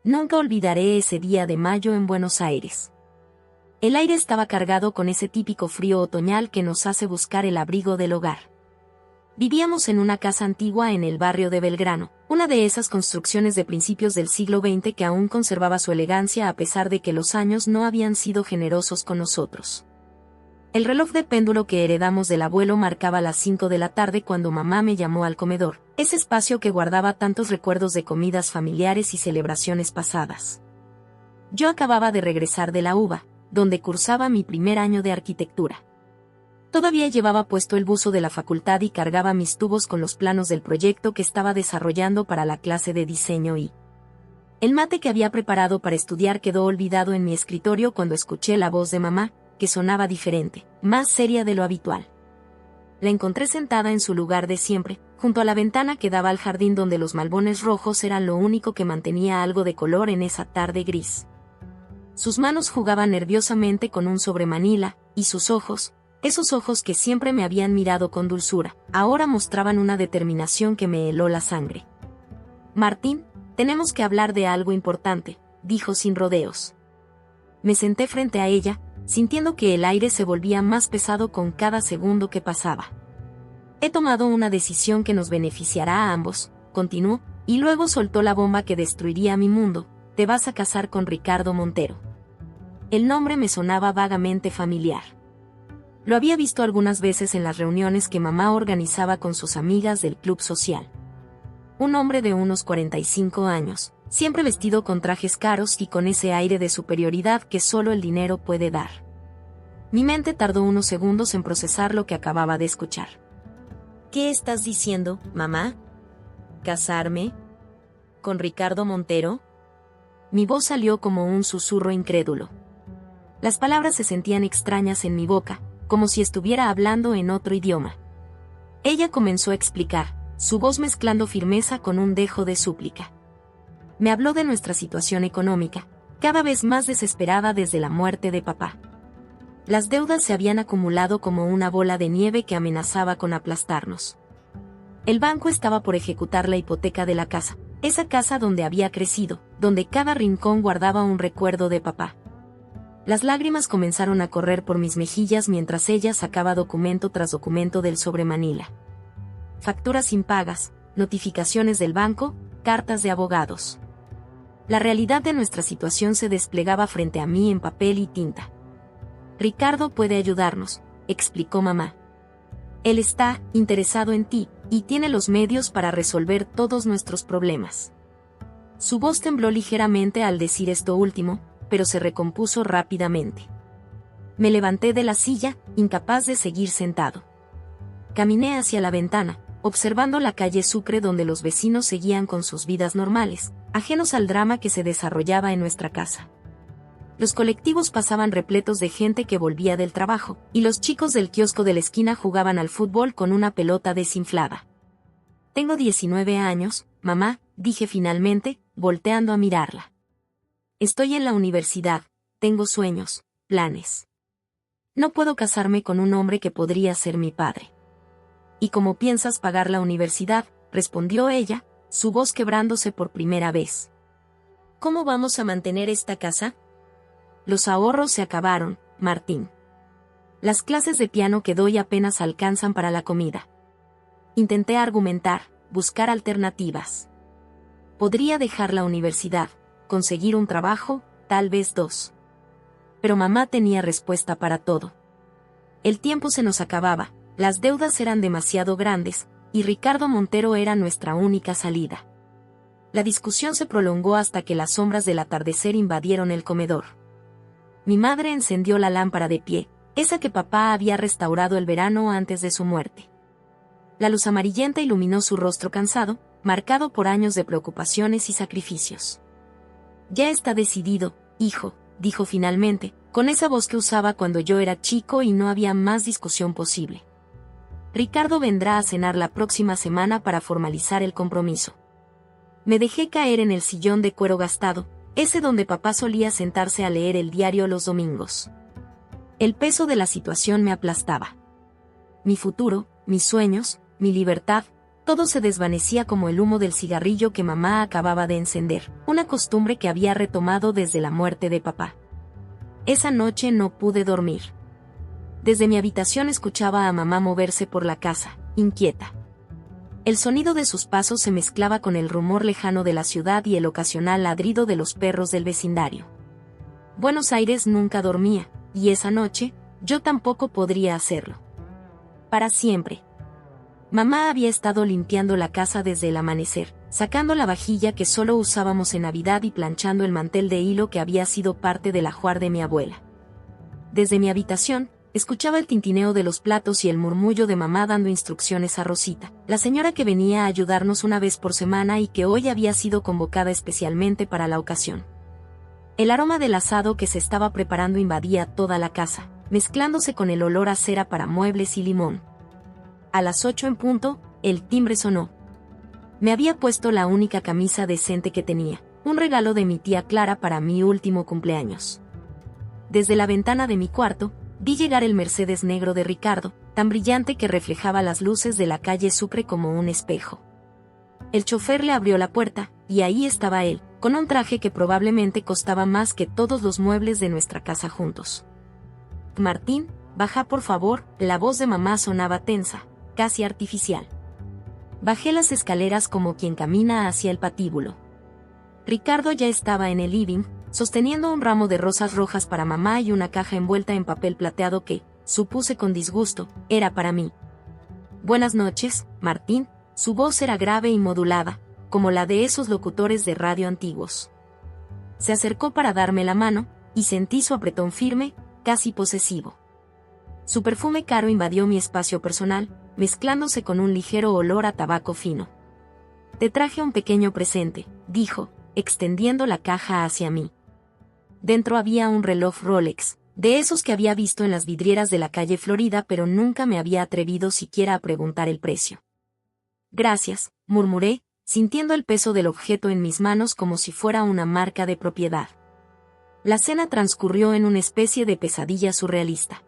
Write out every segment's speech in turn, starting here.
Nunca olvidaré ese día de mayo en Buenos Aires. El aire estaba cargado con ese típico frío otoñal que nos hace buscar el abrigo del hogar. Vivíamos en una casa antigua en el barrio de Belgrano, una de esas construcciones de principios del siglo XX que aún conservaba su elegancia a pesar de que los años no habían sido generosos con nosotros. El reloj de péndulo que heredamos del abuelo marcaba las 5 de la tarde cuando mamá me llamó al comedor, ese espacio que guardaba tantos recuerdos de comidas familiares y celebraciones pasadas. Yo acababa de regresar de la UBA, donde cursaba mi primer año de arquitectura. Todavía llevaba puesto el buzo de la facultad y cargaba mis tubos con los planos del proyecto que estaba desarrollando para la clase de diseño y el mate que había preparado para estudiar quedó olvidado en mi escritorio cuando escuché la voz de mamá, que sonaba diferente, más seria de lo habitual. La encontré sentada en su lugar de siempre, junto a la ventana que daba al jardín donde los malbones rojos eran lo único que mantenía algo de color en esa tarde gris. Sus manos jugaban nerviosamente con un sobremanila, y sus ojos, esos ojos que siempre me habían mirado con dulzura, ahora mostraban una determinación que me heló la sangre. «Martín, tenemos que hablar de algo importante», dijo sin rodeos. Me senté frente a ella, sintiendo que el aire se volvía más pesado con cada segundo que pasaba. «He tomado una decisión que nos beneficiará a ambos», continuó, y luego soltó la bomba que destruiría mi mundo. «Te vas a casar con Ricardo Montero». El nombre me sonaba vagamente familiar. Lo había visto algunas veces en las reuniones que mamá organizaba con sus amigas del club social. Un hombre de unos 45 años, siempre vestido con trajes caros y con ese aire de superioridad que solo el dinero puede dar. Mi mente tardó unos segundos en procesar lo que acababa de escuchar. «¿Qué estás diciendo, mamá? ¿Casarme? ¿Con Ricardo Montero?» Mi voz salió como un susurro incrédulo. Las palabras se sentían extrañas en mi boca, como si estuviera hablando en otro idioma. Ella comenzó a explicar, su voz mezclando firmeza con un dejo de súplica. Me habló de nuestra situación económica, cada vez más desesperada desde la muerte de papá. Las deudas se habían acumulado como una bola de nieve que amenazaba con aplastarnos. El banco estaba por ejecutar la hipoteca de la casa, esa casa donde había crecido, donde cada rincón guardaba un recuerdo de papá. Las lágrimas comenzaron a correr por mis mejillas mientras ella sacaba documento tras documento del sobremanila. Facturas impagas, notificaciones del banco, cartas de abogados. La realidad de nuestra situación se desplegaba frente a mí en papel y tinta. «Ricardo puede ayudarnos», explicó mamá. «Él está interesado en ti, y tiene los medios para resolver todos nuestros problemas». Su voz tembló ligeramente al decir esto último, pero se recompuso rápidamente. Me levanté de la silla, incapaz de seguir sentado. Caminé hacia la ventana, observando la calle Sucre donde los vecinos seguían con sus vidas normales, ajenos al drama que se desarrollaba en nuestra casa. Los colectivos pasaban repletos de gente que volvía del trabajo, y los chicos del kiosco de la esquina jugaban al fútbol con una pelota desinflada. «Tengo 19 años, mamá», dije finalmente, volteando a mirarla. «Estoy en la universidad, tengo sueños, planes. No puedo casarme con un hombre que podría ser mi padre». «¿Y cómo piensas pagar la universidad?», respondió ella, su voz quebrándose por primera vez. «¿Cómo vamos a mantener esta casa?». «Los ahorros se acabaron, Martín. Las clases de piano que doy apenas alcanzan para la comida». Intenté argumentar, buscar alternativas. Podría dejar la universidad, conseguir un trabajo, tal vez 2. Pero mamá tenía respuesta para todo. El tiempo se nos acababa, las deudas eran demasiado grandes, y Ricardo Montero era nuestra única salida. La discusión se prolongó hasta que las sombras del atardecer invadieron el comedor. Mi madre encendió la lámpara de pie, esa que papá había restaurado el verano antes de su muerte. La luz amarillenta iluminó su rostro cansado, marcado por años de preocupaciones y sacrificios. «Ya está decidido, hijo», dijo finalmente, con esa voz que usaba cuando yo era chico y no había más discusión posible. «Ricardo vendrá a cenar la próxima semana para formalizar el compromiso». Me dejé caer en el sillón de cuero gastado, ese donde papá solía sentarse a leer el diario los domingos. El peso de la situación me aplastaba. Mi futuro, mis sueños, mi libertad, Todo se desvanecía como el humo del cigarrillo que mamá acababa de encender, una costumbre que había retomado desde la muerte de papá. Esa noche no pude dormir. Desde mi habitación escuchaba a mamá moverse por la casa, inquieta. El sonido de sus pasos se mezclaba con el rumor lejano de la ciudad y el ocasional ladrido de los perros del vecindario. Buenos Aires nunca dormía, y esa noche, yo tampoco podría hacerlo. Para siempre. Mamá había estado limpiando la casa desde el amanecer, sacando la vajilla que solo usábamos en Navidad y planchando el mantel de hilo que había sido parte del ajuar de mi abuela. Desde mi habitación, escuchaba el tintineo de los platos y el murmullo de mamá dando instrucciones a Rosita, la señora que venía a ayudarnos una vez por semana y que hoy había sido convocada especialmente para la ocasión. El aroma del asado que se estaba preparando invadía toda la casa, mezclándose con el olor a cera para muebles y limón. A las 8 en punto, el timbre sonó. Me había puesto la única camisa decente que tenía, un regalo de mi tía Clara para mi último cumpleaños. Desde la ventana de mi cuarto, vi llegar el Mercedes negro de Ricardo, tan brillante que reflejaba las luces de la calle Sucre como un espejo. El chofer le abrió la puerta, y ahí estaba él, con un traje que probablemente costaba más que todos los muebles de nuestra casa juntos. Martín, baja por favor, la voz de mamá sonaba tensa, casi artificial. Bajé las escaleras como quien camina hacia el patíbulo. Ricardo ya estaba en el living, sosteniendo un ramo de rosas rojas para mamá y una caja envuelta en papel plateado que, supuse con disgusto, era para mí. Buenas noches, Martín. Su voz era grave y modulada, como la de esos locutores de radio antiguos. Se acercó para darme la mano, y sentí su apretón firme, casi posesivo. Su perfume caro invadió mi espacio personal, mezclándose con un ligero olor a tabaco fino. Te traje un pequeño presente, dijo, extendiendo la caja hacia mí. Dentro había un reloj Rolex, de esos que había visto en las vidrieras de la calle Florida, pero nunca me había atrevido siquiera a preguntar el precio. Gracias, murmuré, sintiendo el peso del objeto en mis manos como si fuera una marca de propiedad. La cena transcurrió en una especie de pesadilla surrealista.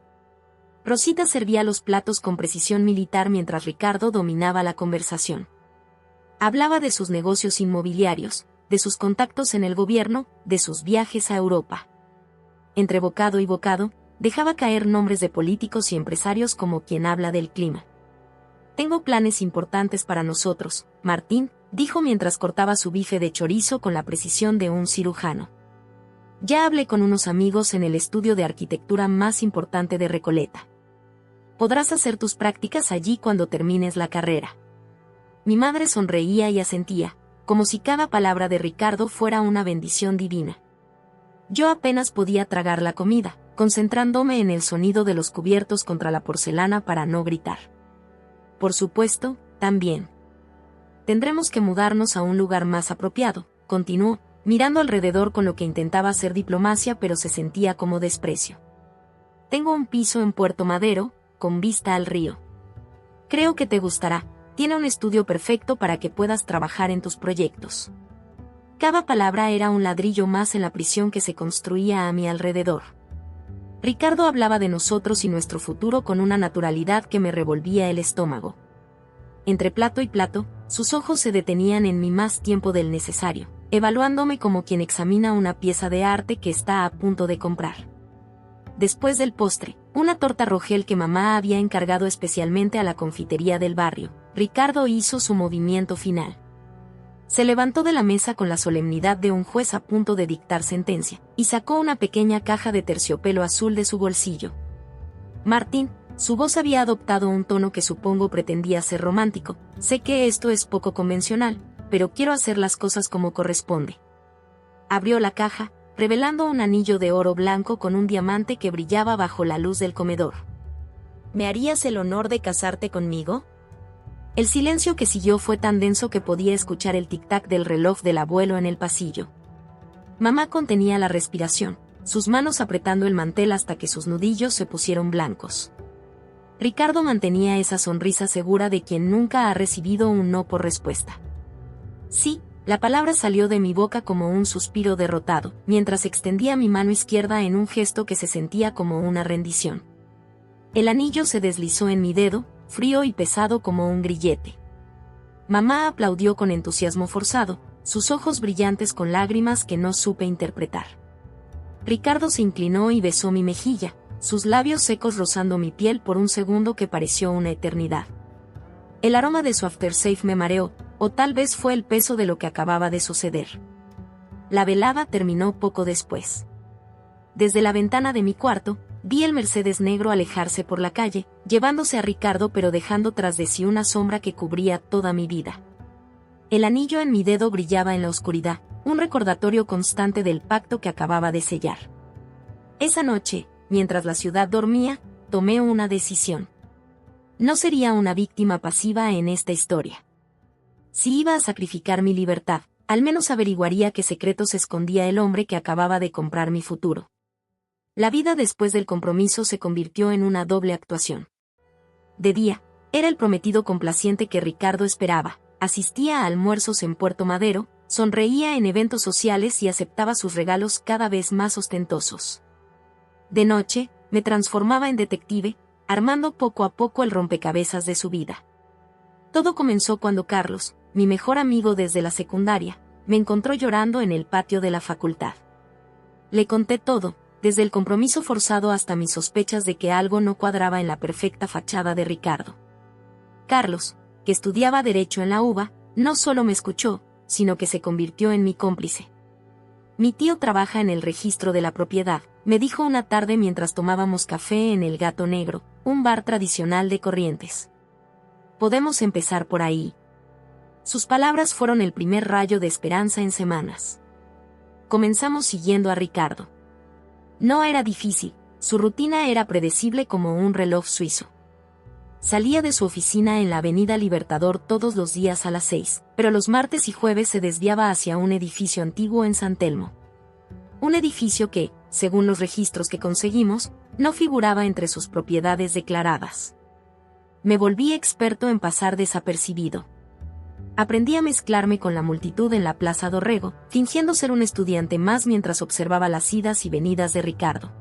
Rosita servía los platos con precisión militar mientras Ricardo dominaba la conversación. Hablaba de sus negocios inmobiliarios, de sus contactos en el gobierno, de sus viajes a Europa. Entre bocado y bocado, dejaba caer nombres de políticos y empresarios como quien habla del clima. Tengo planes importantes para nosotros, Martín, dijo mientras cortaba su bife de chorizo con la precisión de un cirujano. Ya hablé con unos amigos en el estudio de arquitectura más importante de Recoleta. Podrás hacer tus prácticas allí cuando termines la carrera. Mi madre sonreía y asentía, como si cada palabra de Ricardo fuera una bendición divina. Yo apenas podía tragar la comida, concentrándome en el sonido de los cubiertos contra la porcelana para no gritar. Por supuesto, también. Tendremos que mudarnos a un lugar más apropiado, continuó, mirando alrededor con lo que intentaba hacer diplomacia pero se sentía como desprecio. Tengo un piso en Puerto Madero, con vista al río. Creo que te gustará, tiene un estudio perfecto para que puedas trabajar en tus proyectos. Cada palabra era un ladrillo más en la prisión que se construía a mi alrededor. Ricardo hablaba de nosotros y nuestro futuro con una naturalidad que me revolvía el estómago. Entre plato y plato, sus ojos se detenían en mí más tiempo del necesario, evaluándome como quien examina una pieza de arte que está a punto de comprar. Después del postre, una torta Rogel que mamá había encargado especialmente a la confitería del barrio, Ricardo hizo su movimiento final. Se levantó de la mesa con la solemnidad de un juez a punto de dictar sentencia, y sacó una pequeña caja de terciopelo azul de su bolsillo. Martín, su voz había adoptado un tono que supongo pretendía ser romántico. Sé que esto es poco convencional, pero quiero hacer las cosas como corresponde. Abrió la caja, revelando un anillo de oro blanco con un diamante que brillaba bajo la luz del comedor. ¿Me harías el honor de casarte conmigo? El silencio que siguió fue tan denso que podía escuchar el tic-tac del reloj del abuelo en el pasillo. Mamá contenía la respiración, sus manos apretando el mantel hasta que sus nudillos se pusieron blancos. Ricardo mantenía esa sonrisa segura de quien nunca ha recibido un no por respuesta. Sí, la palabra salió de mi boca como un suspiro derrotado, mientras extendía mi mano izquierda en un gesto que se sentía como una rendición. El anillo se deslizó en mi dedo, frío y pesado como un grillete. Mamá aplaudió con entusiasmo forzado, sus ojos brillantes con lágrimas que no supe interpretar. Ricardo se inclinó y besó mi mejilla, sus labios secos rozando mi piel por un segundo que pareció una eternidad. El aroma de su aftershave me mareó, o tal vez fue el peso de lo que acababa de suceder. La velada terminó poco después. Desde la ventana de mi cuarto, vi el Mercedes negro alejarse por la calle, llevándose a Ricardo pero dejando tras de sí una sombra que cubría toda mi vida. El anillo en mi dedo brillaba en la oscuridad, un recordatorio constante del pacto que acababa de sellar. Esa noche, mientras la ciudad dormía, tomé una decisión. No sería una víctima pasiva en esta historia. Si iba a sacrificar mi libertad, al menos averiguaría qué secretos escondía el hombre que acababa de comprar mi futuro. La vida después del compromiso se convirtió en una doble actuación. De día, era el prometido complaciente que Ricardo esperaba, asistía a almuerzos en Puerto Madero, sonreía en eventos sociales y aceptaba sus regalos cada vez más ostentosos. De noche, me transformaba en detective, armando poco a poco el rompecabezas de su vida. Todo comenzó cuando Carlos, mi mejor amigo desde la secundaria, me encontró llorando en el patio de la facultad. Le conté todo, desde el compromiso forzado hasta mis sospechas de que algo no cuadraba en la perfecta fachada de Ricardo. Carlos, que estudiaba Derecho en la UBA, no solo me escuchó, sino que se convirtió en mi cómplice. Mi tío trabaja en el registro de la propiedad, me dijo una tarde mientras tomábamos café en el Gato Negro, un bar tradicional de Corrientes. Podemos empezar por ahí. Sus palabras fueron el primer rayo de esperanza en semanas. Comenzamos siguiendo a Ricardo. No era difícil, su rutina era predecible como un reloj suizo. Salía de su oficina en la Avenida Libertador todos los días a las 6, pero los martes y jueves se desviaba hacia un edificio antiguo en San Telmo. Un edificio que, según los registros que conseguimos, no figuraba entre sus propiedades declaradas. Me volví experto en pasar desapercibido. Aprendí a mezclarme con la multitud en la Plaza Dorrego, fingiendo ser un estudiante más mientras observaba las idas y venidas de Ricardo.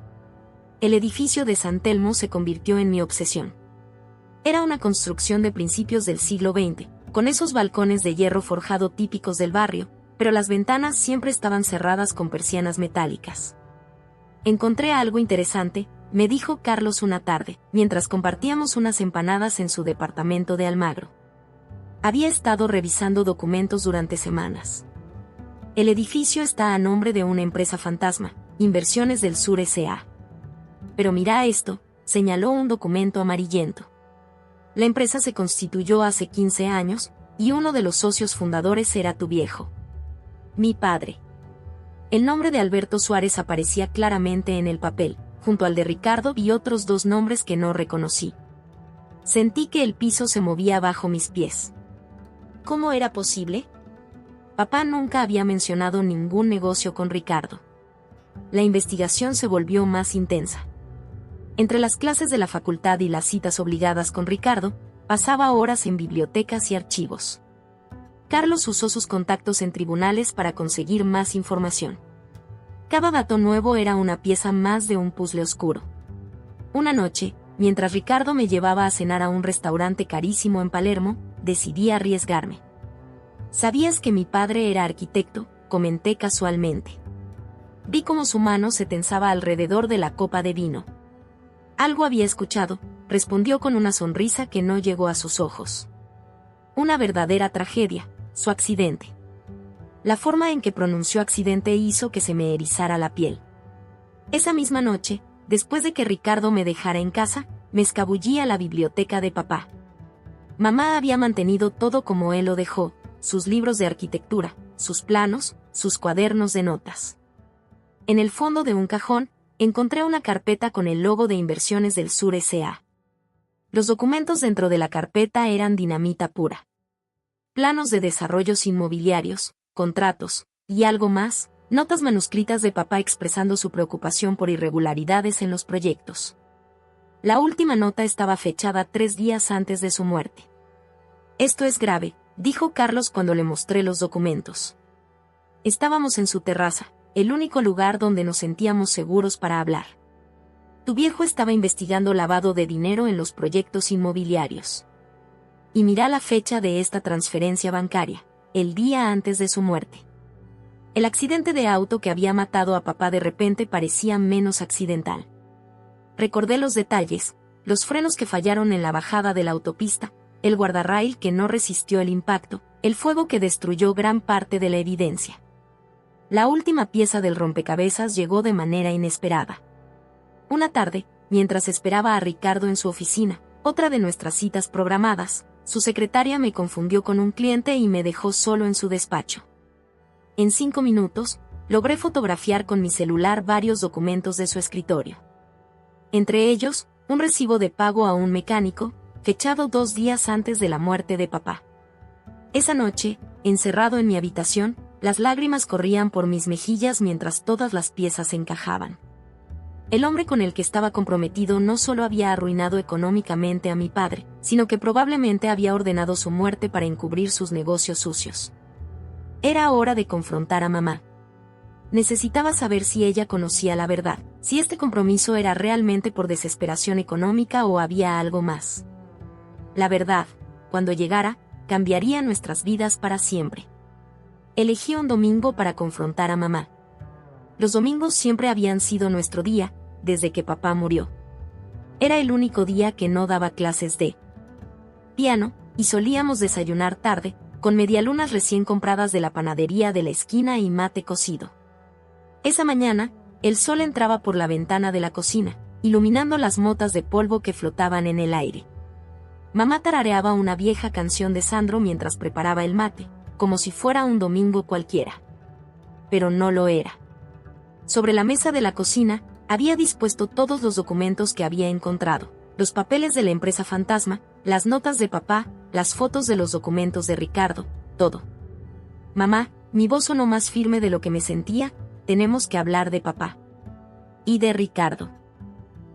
El edificio de San Telmo se convirtió en mi obsesión. Era una construcción de principios del siglo XX, con esos balcones de hierro forjado típicos del barrio, pero las ventanas siempre estaban cerradas con persianas metálicas. Encontré algo interesante, me dijo Carlos una tarde, mientras compartíamos unas empanadas en su departamento de Almagro. Había estado revisando documentos durante semanas. El edificio está a nombre de una empresa fantasma, Inversiones del Sur S.A. Pero mira esto, señaló un documento amarillento. La empresa se constituyó hace 15 años, y uno de los socios fundadores era tu viejo. Mi padre. El nombre de Alberto Suárez aparecía claramente en el papel, junto al de Ricardo y otros dos nombres que no reconocí. Sentí que el piso se movía bajo mis pies. ¿Cómo era posible? Papá nunca había mencionado ningún negocio con Ricardo. La investigación se volvió más intensa. Entre las clases de la facultad y las citas obligadas con Ricardo, pasaba horas en bibliotecas y archivos. Carlos usó sus contactos en tribunales para conseguir más información. Cada dato nuevo era una pieza más de un puzzle oscuro. Una noche, mientras Ricardo me llevaba a cenar a un restaurante carísimo en Palermo, decidí arriesgarme. ¿Sabías que mi padre era arquitecto?, comenté casualmente. Vi cómo su mano se tensaba alrededor de la copa de vino. Algo había escuchado, respondió con una sonrisa que no llegó a sus ojos. Una verdadera tragedia, su accidente. La forma en que pronunció accidente hizo que se me erizara la piel. Esa misma noche, después de que Ricardo me dejara en casa, me escabullí a la biblioteca de papá. Mamá había mantenido todo como él lo dejó, sus libros de arquitectura, sus planos, sus cuadernos de notas. En el fondo de un cajón, encontré una carpeta con el logo de Inversiones del Sur S.A. Los documentos dentro de la carpeta eran dinamita pura. Planos de desarrollos inmobiliarios, contratos, y algo más, notas manuscritas de papá expresando su preocupación por irregularidades en los proyectos. La última nota estaba fechada 3 días antes de su muerte. Esto es grave, dijo Carlos cuando le mostré los documentos. Estábamos en su terraza, el único lugar donde nos sentíamos seguros para hablar. Tu viejo estaba investigando lavado de dinero en los proyectos inmobiliarios. Y mira la fecha de esta transferencia bancaria, el día antes de su muerte. El accidente de auto que había matado a papá de repente parecía menos accidental. Recordé los detalles, los frenos que fallaron en la bajada de la autopista, el guardarraíl que no resistió el impacto, el fuego que destruyó gran parte de la evidencia. La última pieza del rompecabezas llegó de manera inesperada. Una tarde, mientras esperaba a Ricardo en su oficina, otra de nuestras citas programadas, su secretaria me confundió con un cliente y me dejó solo en su despacho. En 5 minutos, logré fotografiar con mi celular varios documentos de su escritorio. Entre ellos, un recibo de pago a un mecánico, fechado 2 días antes de la muerte de papá. Esa noche, encerrado en mi habitación, las lágrimas corrían por mis mejillas mientras todas las piezas encajaban. El hombre con el que estaba comprometido no solo había arruinado económicamente a mi padre, sino que probablemente había ordenado su muerte para encubrir sus negocios sucios. Era hora de confrontar a mamá. Necesitaba saber si ella conocía la verdad, si este compromiso era realmente por desesperación económica o había algo más. La verdad, cuando llegara, cambiaría nuestras vidas para siempre. Elegí un domingo para confrontar a mamá. Los domingos siempre habían sido nuestro día, desde que papá murió. Era el único día que no daba clases de piano, y solíamos desayunar tarde, con medialunas recién compradas de la panadería de la esquina y mate cocido. Esa mañana, el sol entraba por la ventana de la cocina, iluminando las motas de polvo que flotaban en el aire. Mamá tarareaba una vieja canción de Sandro mientras preparaba el mate, como si fuera un domingo cualquiera. Pero no lo era. Sobre la mesa de la cocina, había dispuesto todos los documentos que había encontrado, los papeles de la empresa fantasma, las notas de papá, las fotos de los documentos de Ricardo, todo. Mamá, mi voz sonó más firme de lo que me sentía, tenemos que hablar de papá. Y de Ricardo.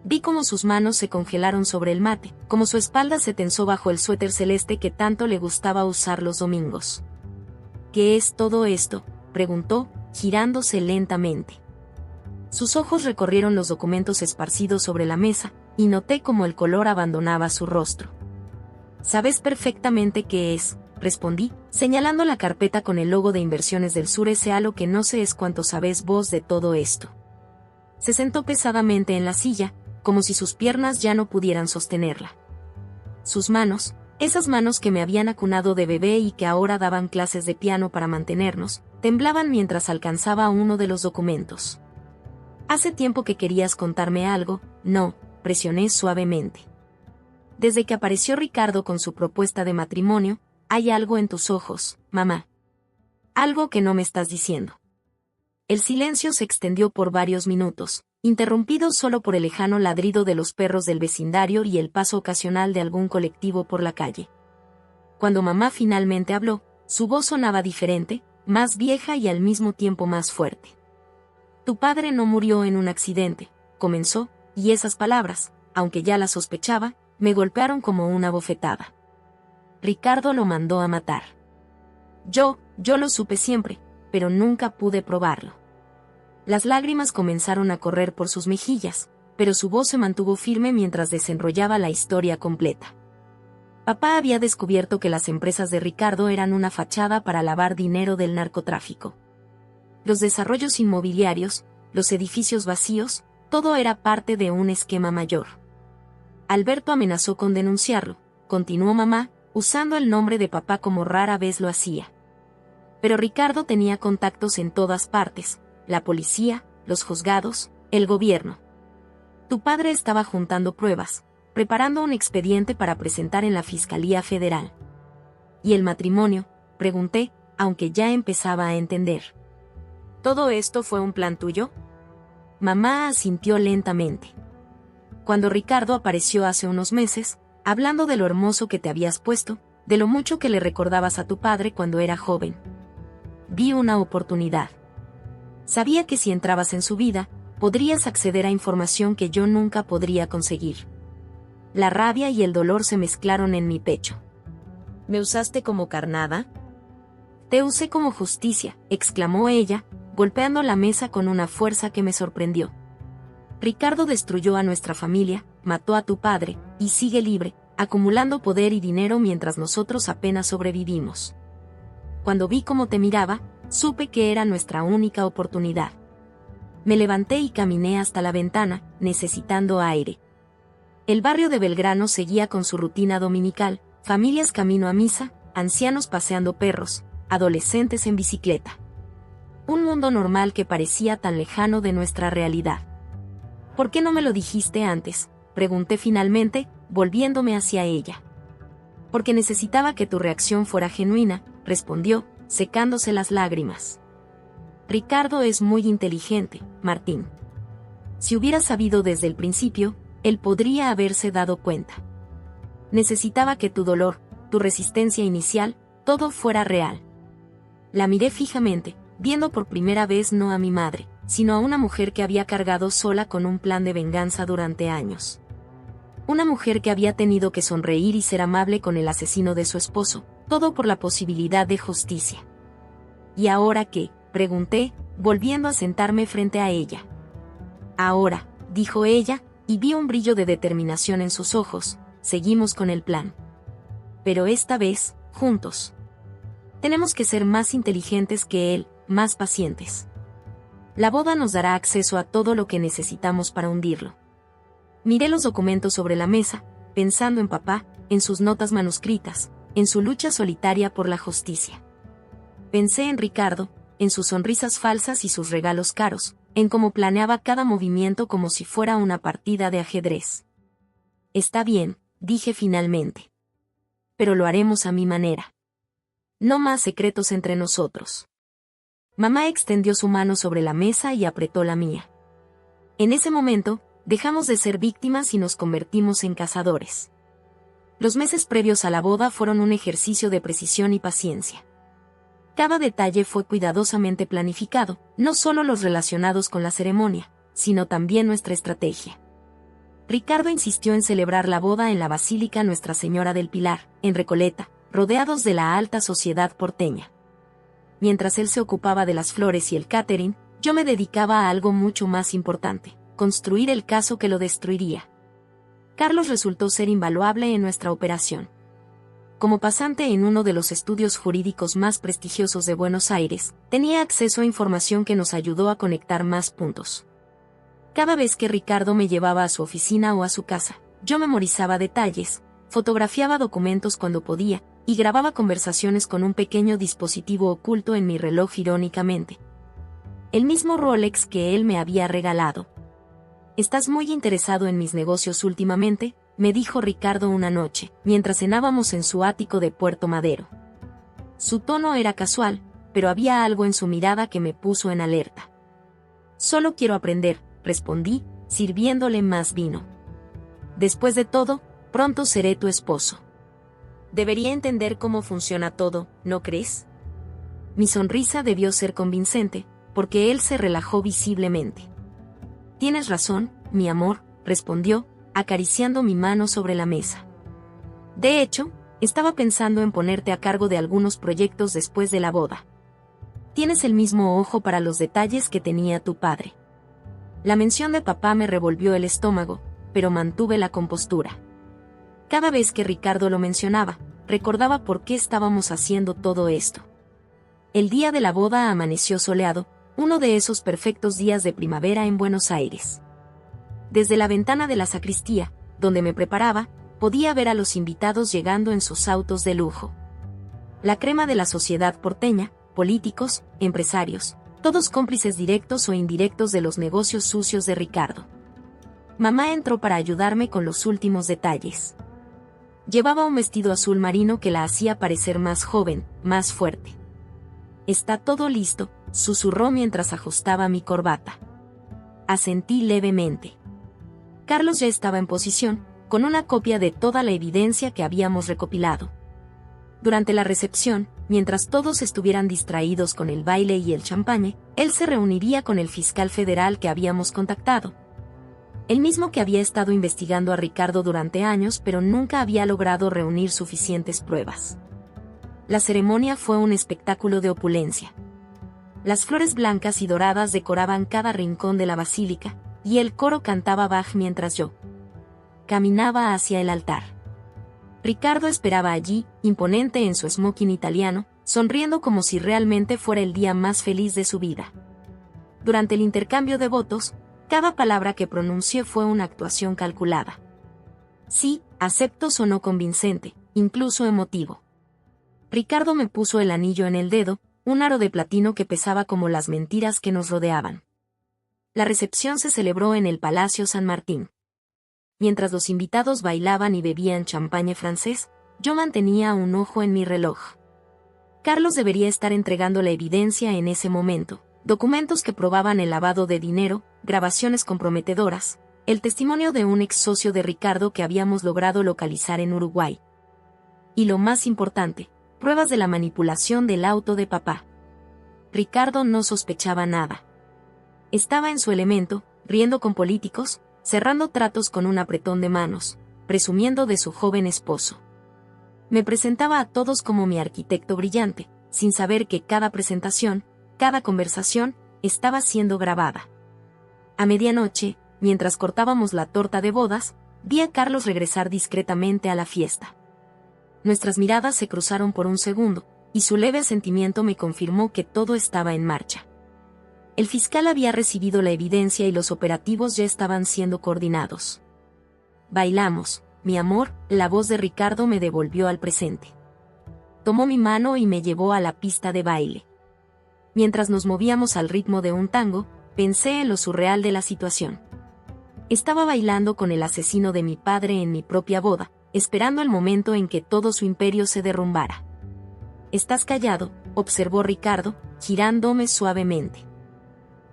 Vi cómo sus manos se congelaron sobre el mate, cómo su espalda se tensó bajo el suéter celeste que tanto le gustaba usar los domingos. ¿Qué es todo esto?, preguntó, girándose lentamente. Sus ojos recorrieron los documentos esparcidos sobre la mesa, y noté cómo el color abandonaba su rostro. Sabes perfectamente qué es, respondí, señalando la carpeta con el logo de Inversiones del Sur. Sea lo que no sé es cuánto sabes vos de todo esto. Se sentó pesadamente en la silla, como si sus piernas ya no pudieran sostenerla. Sus manos, esas manos que me habían acunado de bebé y que ahora daban clases de piano para mantenernos, temblaban mientras alcanzaba uno de los documentos. Hace tiempo que querías contarme algo, ¿no?, presioné suavemente. Desde que apareció Ricardo con su propuesta de matrimonio, hay algo en tus ojos, mamá. Algo que no me estás diciendo. El silencio se extendió por varios minutos, interrumpido solo por el lejano ladrido de los perros del vecindario y el paso ocasional de algún colectivo por la calle. Cuando mamá finalmente habló, su voz sonaba diferente, más vieja y al mismo tiempo más fuerte. Tu padre no murió en un accidente, comenzó, y esas palabras, aunque ya las sospechaba, me golpearon como una bofetada. Ricardo lo mandó a matar. Yo lo supe siempre, pero nunca pude probarlo. Las lágrimas comenzaron a correr por sus mejillas, pero su voz se mantuvo firme mientras desenrollaba la historia completa. Papá había descubierto que las empresas de Ricardo eran una fachada para lavar dinero del narcotráfico. Los desarrollos inmobiliarios, los edificios vacíos, todo era parte de un esquema mayor. Alberto amenazó con denunciarlo, continuó mamá, usando el nombre de papá como rara vez lo hacía. Pero Ricardo tenía contactos en todas partes, la policía, los juzgados, el gobierno. Tu padre estaba juntando pruebas, preparando un expediente para presentar en la Fiscalía Federal. ¿Y el matrimonio?, pregunté, aunque ya empezaba a entender. ¿Todo esto fue un plan tuyo? Mamá asintió lentamente. Cuando Ricardo apareció hace unos meses, hablando de lo hermoso que te habías puesto, de lo mucho que le recordabas a tu padre cuando era joven. Vi una oportunidad. Sabía que si entrabas en su vida, podrías acceder a información que yo nunca podría conseguir. La rabia y el dolor se mezclaron en mi pecho. ¿Me usaste como carnada? Te usé como justicia, exclamó ella, golpeando la mesa con una fuerza que me sorprendió. Ricardo destruyó a nuestra familia, mató a tu padre, y sigue libre, acumulando poder y dinero mientras nosotros apenas sobrevivimos. Cuando vi cómo te miraba, supe que era nuestra única oportunidad. Me levanté y caminé hasta la ventana, necesitando aire. El barrio de Belgrano seguía con su rutina dominical, familias camino a misa, ancianos paseando perros, adolescentes en bicicleta. Un mundo normal que parecía tan lejano de nuestra realidad. ¿Por qué no me lo dijiste antes?, pregunté finalmente, volviéndome hacia ella. Porque necesitaba que tu reacción fuera genuina, respondió, secándose las lágrimas. Ricardo es muy inteligente, Martín. Si hubiera sabido desde el principio, él podría haberse dado cuenta. Necesitaba que tu dolor, tu resistencia inicial, todo fuera real. La miré fijamente, viendo por primera vez no a mi madre, sino a una mujer que había cargado sola con un plan de venganza durante años. Una mujer que había tenido que sonreír y ser amable con el asesino de su esposo, todo por la posibilidad de justicia. ¿Y ahora qué?, pregunté, volviendo a sentarme frente a ella. Ahora, dijo ella, y vi un brillo de determinación en sus ojos, seguimos con el plan. Pero esta vez, juntos. Tenemos que ser más inteligentes que él, más pacientes. La boda nos dará acceso a todo lo que necesitamos para hundirlo. Miré los documentos sobre la mesa, pensando en papá, en sus notas manuscritas, en su lucha solitaria por la justicia. Pensé en Ricardo, en sus sonrisas falsas y sus regalos caros, en cómo planeaba cada movimiento como si fuera una partida de ajedrez. Está bien, dije finalmente. Pero lo haremos a mi manera. No más secretos entre nosotros. Mamá extendió su mano sobre la mesa y apretó la mía. En ese momento, dejamos de ser víctimas y nos convertimos en cazadores. Los meses previos a la boda fueron un ejercicio de precisión y paciencia. Cada detalle fue cuidadosamente planificado, no solo los relacionados con la ceremonia, sino también nuestra estrategia. Ricardo insistió en celebrar la boda en la Basílica Nuestra Señora del Pilar, en Recoleta, rodeados de la alta sociedad porteña. Mientras él se ocupaba de las flores y el catering, yo me dedicaba a algo mucho más importante: construir el caso que lo destruiría. Carlos resultó ser invaluable en nuestra operación. Como pasante en uno de los estudios jurídicos más prestigiosos de Buenos Aires, tenía acceso a información que nos ayudó a conectar más puntos. Cada vez que Ricardo me llevaba a su oficina o a su casa, yo memorizaba detalles, fotografiaba documentos cuando podía, y grababa conversaciones con un pequeño dispositivo oculto en mi reloj irónicamente. El mismo Rolex que él me había regalado. «Estás muy interesado en mis negocios últimamente», me dijo Ricardo una noche, mientras cenábamos en su ático de Puerto Madero. Su tono era casual, pero había algo en su mirada que me puso en alerta. «Solo quiero aprender», respondí, sirviéndole más vino. «Después de todo, pronto seré tu esposo. Debería entender cómo funciona todo, ¿no crees?». Mi sonrisa debió ser convincente, porque él se relajó visiblemente. «Tienes razón, mi amor», respondió, acariciando mi mano sobre la mesa. «De hecho, estaba pensando en ponerte a cargo de algunos proyectos después de la boda. Tienes el mismo ojo para los detalles que tenía tu padre». La mención de papá me revolvió el estómago, pero mantuve la compostura. Cada vez que Ricardo lo mencionaba, recordaba por qué estábamos haciendo todo esto. El día de la boda amaneció soleado, uno de esos perfectos días de primavera en Buenos Aires. Desde la ventana de la sacristía, donde me preparaba, podía ver a los invitados llegando en sus autos de lujo. La crema de la sociedad porteña, políticos, empresarios, todos cómplices directos o indirectos de los negocios sucios de Ricardo. Mamá entró para ayudarme con los últimos detalles. Llevaba un vestido azul marino que la hacía parecer más joven, más fuerte. «Está todo listo», susurró mientras ajustaba mi corbata. Asentí levemente. Carlos ya estaba en posición, con una copia de toda la evidencia que habíamos recopilado. Durante la recepción, mientras todos estuvieran distraídos con el baile y el champagne, él se reuniría con el fiscal federal que habíamos contactado. El mismo que había estado investigando a Ricardo durante años, pero nunca había logrado reunir suficientes pruebas. La ceremonia fue un espectáculo de opulencia. Las flores blancas y doradas decoraban cada rincón de la basílica, y el coro cantaba Bach mientras yo caminaba hacia el altar. Ricardo esperaba allí, imponente en su smoking italiano, sonriendo como si realmente fuera el día más feliz de su vida. Durante el intercambio de votos, cada palabra que pronunció fue una actuación calculada. Sí, acepto sonó convincente, incluso emotivo. Ricardo me puso el anillo en el dedo, un aro de platino que pesaba como las mentiras que nos rodeaban. La recepción se celebró en el Palacio San Martín. Mientras los invitados bailaban y bebían champagne francés, yo mantenía un ojo en mi reloj. Carlos debería estar entregando la evidencia en ese momento, documentos que probaban el lavado de dinero, grabaciones comprometedoras, el testimonio de un ex socio de Ricardo que habíamos logrado localizar en Uruguay. Y lo más importante, pruebas de la manipulación del auto de papá. Ricardo no sospechaba nada. Estaba en su elemento, riendo con políticos, cerrando tratos con un apretón de manos, presumiendo de su joven esposo. Me presentaba a todos como mi arquitecto brillante, sin saber que cada presentación, cada conversación, estaba siendo grabada. A medianoche, mientras cortábamos la torta de bodas, vi a Carlos regresar discretamente a la fiesta. Nuestras miradas se cruzaron por un segundo, y su leve asentimiento me confirmó que todo estaba en marcha. El fiscal había recibido la evidencia y los operativos ya estaban siendo coordinados. Bailamos, mi amor, la voz de Ricardo me devolvió al presente. Tomó mi mano y me llevó a la pista de baile. Mientras nos movíamos al ritmo de un tango, pensé en lo surreal de la situación. Estaba bailando con el asesino de mi padre en mi propia boda, esperando el momento en que todo su imperio se derrumbara. «Estás callado», observó Ricardo, girándome suavemente.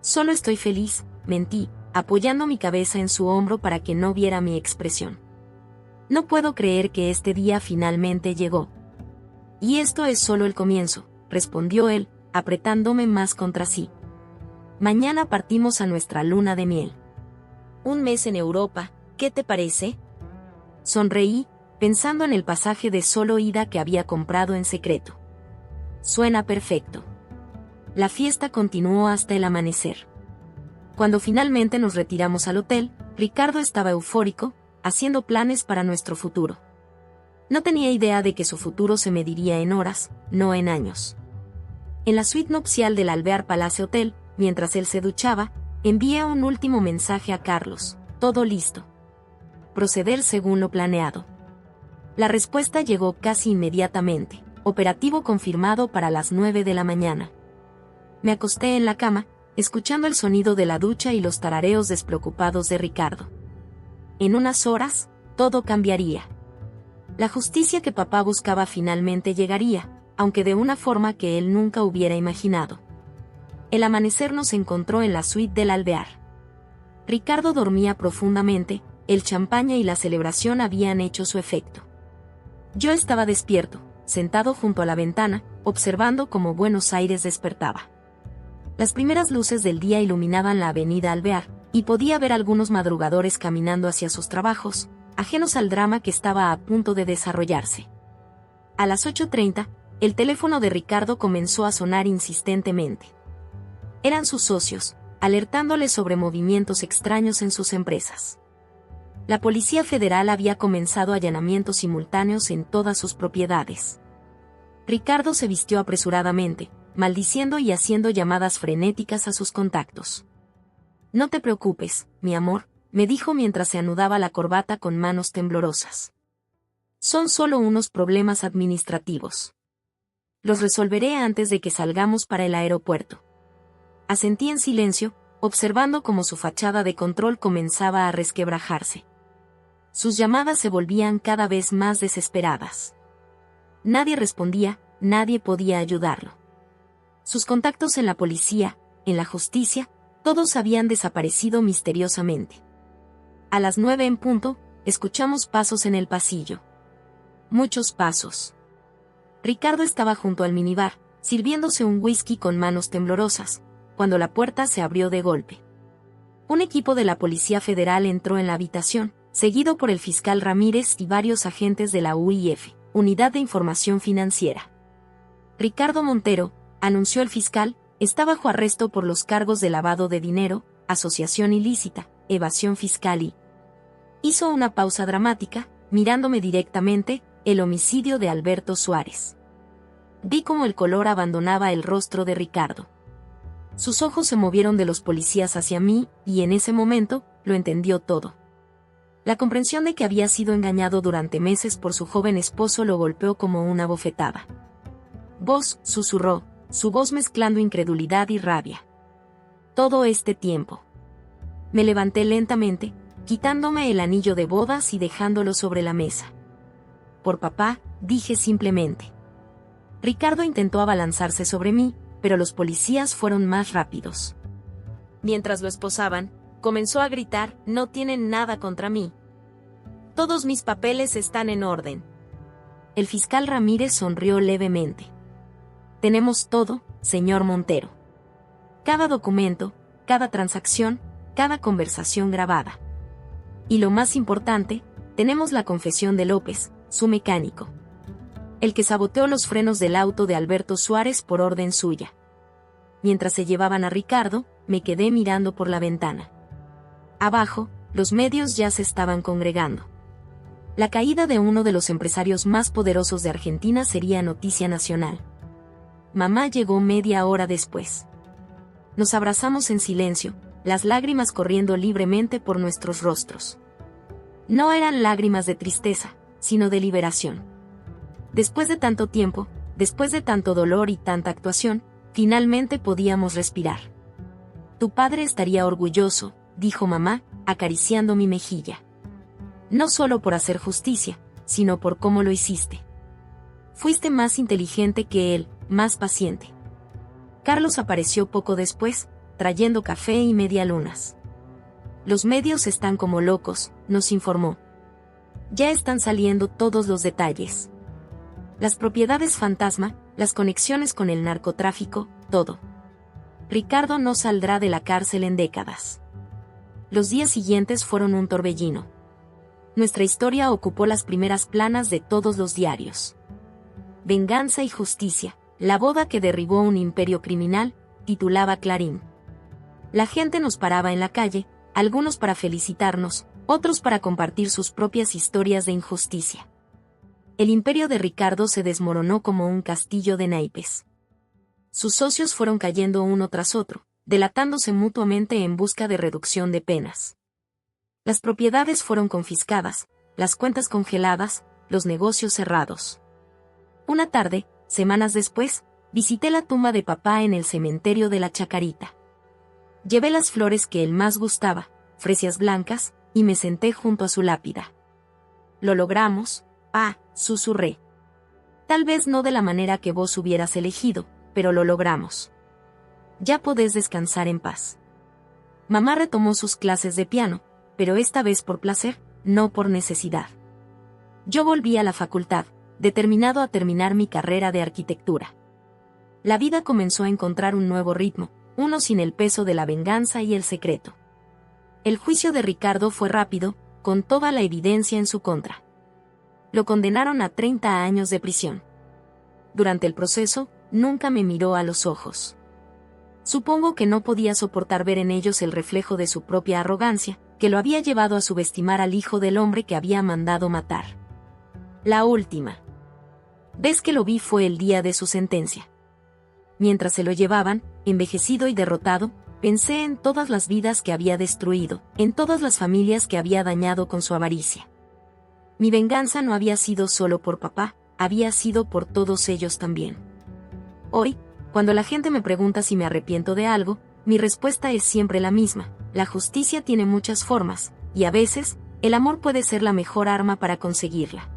«Solo estoy feliz», mentí, apoyando mi cabeza en su hombro para que no viera mi expresión. «No puedo creer que este día finalmente llegó». «Y esto es solo el comienzo», respondió él, apretándome más contra sí. «Mañana partimos a nuestra luna de miel. Un mes en Europa, ¿qué te parece?» Sonreí, pensando en el pasaje de solo ida que había comprado en secreto. «Suena perfecto». La fiesta continuó hasta el amanecer. Cuando finalmente nos retiramos al hotel, Ricardo estaba eufórico, haciendo planes para nuestro futuro. No tenía idea de que su futuro se mediría en horas, no en años. En la suite nupcial del Alvear Palace Hotel, mientras él se duchaba, envié un último mensaje a Carlos: «Todo listo. Proceder según lo planeado». La respuesta llegó casi inmediatamente: «Operativo confirmado para las 9 de la mañana». Me acosté en la cama, escuchando el sonido de la ducha y los tarareos despreocupados de Ricardo. En unas horas, todo cambiaría. La justicia que papá buscaba finalmente llegaría, aunque de una forma que él nunca hubiera imaginado. El amanecer nos encontró en la suite del Alvear. Ricardo dormía profundamente, el champaña y la celebración habían hecho su efecto. Yo estaba despierto, sentado junto a la ventana, observando cómo Buenos Aires despertaba. Las primeras luces del día iluminaban la avenida Alvear, y podía ver algunos madrugadores caminando hacia sus trabajos, ajenos al drama que estaba a punto de desarrollarse. A las 8:30, el teléfono de Ricardo comenzó a sonar insistentemente. Eran sus socios, alertándole sobre movimientos extraños en sus empresas. La Policía Federal había comenzado allanamientos simultáneos en todas sus propiedades. Ricardo se vistió apresuradamente, maldiciendo y haciendo llamadas frenéticas a sus contactos. «No te preocupes, mi amor», me dijo mientras se anudaba la corbata con manos temblorosas. «Son solo unos problemas administrativos. Los resolveré antes de que salgamos para el aeropuerto». Asentí en silencio, observando cómo su fachada de control comenzaba a resquebrajarse. Sus llamadas se volvían cada vez más desesperadas. Nadie respondía, nadie podía ayudarlo. Sus contactos en la policía, en la justicia, todos habían desaparecido misteriosamente. A las 9 en punto, escuchamos pasos en el pasillo. Muchos pasos. Ricardo estaba junto al minibar, sirviéndose un whisky con manos temblorosas, cuando la puerta se abrió de golpe. Un equipo de la Policía Federal entró en la habitación, seguido por el fiscal Ramírez y varios agentes de la UIF, Unidad de Información Financiera. «Ricardo Montero», anunció el fiscal, «está bajo arresto por los cargos de lavado de dinero, asociación ilícita, evasión fiscal y...». Hizo una pausa dramática, mirándome directamente, el homicidio de Alberto Suárez. Vi cómo el color abandonaba el rostro de Ricardo. Sus ojos se movieron de los policías hacia mí, y en ese momento, lo entendió todo. La comprensión de que había sido engañado durante meses por su joven esposo lo golpeó como una bofetada. «Vos», susurró, su voz mezclando incredulidad y rabia. «Todo este tiempo». Me levanté lentamente, quitándome el anillo de bodas y dejándolo sobre la mesa. «Por papá», dije simplemente. Ricardo intentó abalanzarse sobre mí, pero los policías fueron más rápidos. Mientras lo esposaban, comenzó a gritar: «No tienen nada contra mí. Todos mis papeles están en orden». El fiscal Ramírez sonrió levemente. «Tenemos todo, señor Montero. Cada documento, cada transacción, cada conversación grabada. Y lo más importante, tenemos la confesión de López, su mecánico. El que saboteó los frenos del auto de Alberto Suárez por orden suya». Mientras se llevaban a Ricardo, me quedé mirando por la ventana. Abajo, los medios ya se estaban congregando. La caída de uno de los empresarios más poderosos de Argentina sería noticia nacional. Mamá llegó media hora después. Nos abrazamos en silencio, las lágrimas corriendo libremente por nuestros rostros. No eran lágrimas de tristeza, sino de liberación. Después de tanto tiempo, después de tanto dolor y tanta actuación, finalmente podíamos respirar. «Tu padre estaría orgulloso», dijo mamá, acariciando mi mejilla. «No solo por hacer justicia, sino por cómo lo hiciste. Fuiste más inteligente que él, más paciente». Carlos apareció poco después, trayendo café y medialunas. «Los medios están como locos», nos informó. «Ya están saliendo todos los detalles. Las propiedades fantasma, las conexiones con el narcotráfico, todo. Ricardo no saldrá de la cárcel en décadas». Los días siguientes fueron un torbellino. Nuestra historia ocupó las primeras planas de todos los diarios. «Venganza y justicia, la boda que derribó un imperio criminal», titulaba Clarín. La gente nos paraba en la calle, algunos para felicitarnos, otros para compartir sus propias historias de injusticia. El imperio de Ricardo se desmoronó como un castillo de naipes. Sus socios fueron cayendo uno tras otro, delatándose mutuamente en busca de reducción de penas. Las propiedades fueron confiscadas, las cuentas congeladas, los negocios cerrados. Una tarde, semanas después, visité la tumba de papá en el cementerio de la Chacarita. Llevé las flores que él más gustaba, fresias blancas, y me senté junto a su lápida. «Lo logramos», susurré. «Tal vez no de la manera que vos hubieras elegido, pero lo logramos. Ya podés descansar en paz». Mamá retomó sus clases de piano, pero esta vez por placer, no por necesidad. Yo volví a la facultad, determinado a terminar mi carrera de arquitectura. La vida comenzó a encontrar un nuevo ritmo, uno sin el peso de la venganza y el secreto. El juicio de Ricardo fue rápido, con toda la evidencia en su contra. Lo condenaron a 30 años de prisión. Durante el proceso, nunca me miró a los ojos. Supongo que no podía soportar ver en ellos el reflejo de su propia arrogancia, que lo había llevado a subestimar al hijo del hombre que había mandado matar. La última vez que lo vi fue el día de su sentencia. Mientras se lo llevaban, envejecido y derrotado, pensé en todas las vidas que había destruido, en todas las familias que había dañado con su avaricia. Mi venganza no había sido solo por papá, había sido por todos ellos también. Hoy, cuando la gente me pregunta si me arrepiento de algo, mi respuesta es siempre la misma: la justicia tiene muchas formas, y a veces, el amor puede ser la mejor arma para conseguirla.